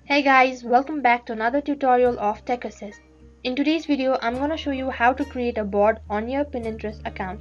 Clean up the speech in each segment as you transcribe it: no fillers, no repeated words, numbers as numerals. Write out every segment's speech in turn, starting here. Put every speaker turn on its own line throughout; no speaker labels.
Hey guys, welcome back to another tutorial of Tech Assist. In today's video, I'm gonna show you how to create a board on your Pinterest account.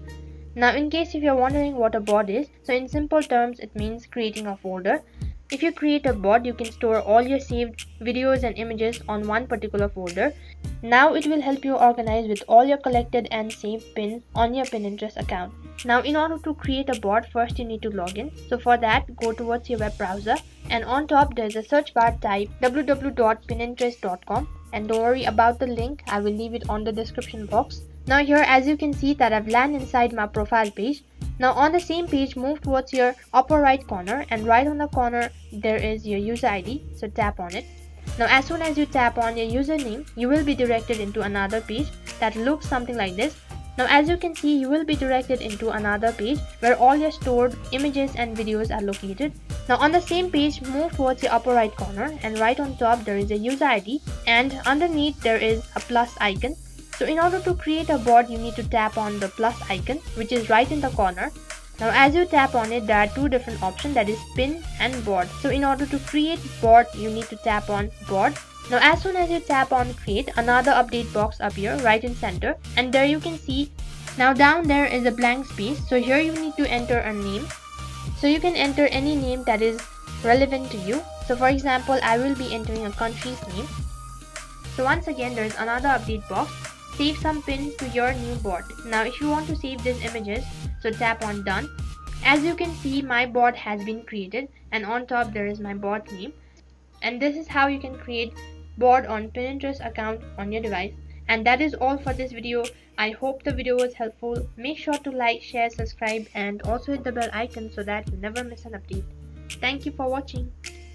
Now in case if you're wondering what a board is, so in simple terms it means creating a folder. If you create a board, you can store all your saved videos and images on one particular folder. Now it will help you organize with all your collected and saved pins on your Pinterest account. Now in order to create a board, first you need to log in. So for that, go towards your web browser and on top there's a search bar, type www.pinterest.com, and don't worry about the link, I will leave it on the description box. Now here as you can see that I've landed inside my profile page. Now on the same page, move towards your upper right corner and right on the corner there is your user ID, so tap on it. Now as soon as you tap on your username, you will be directed into another page that looks something like this. Now as you can see, you will be directed into another page where all your stored images and videos are located. Now on the same page, move towards the upper right corner and right on top there is a user ID and underneath there is a plus icon. So in order to create a board, you need to tap on the plus icon which is right in the corner. Now as you tap on it, there are two different options, that is pin and board. So in order to create board, you need to tap on board. Now as soon as you tap on create, another update box appear right in center and there you can see now down there is a blank space. So here you need to enter a name. So you can enter any name that is relevant to you. So for example, I will be entering a country's name. So once again there is another update box. Save some pins to your new board. Now if you want to save these images, so tap on done. As you can see, my board has been created and on top there is my board name. And this is how you can create board on Pinterest account on your device. And that is all for this video. I hope the video was helpful. Make sure to like, share, subscribe and also hit the bell icon so that you never miss an update. Thank you for watching.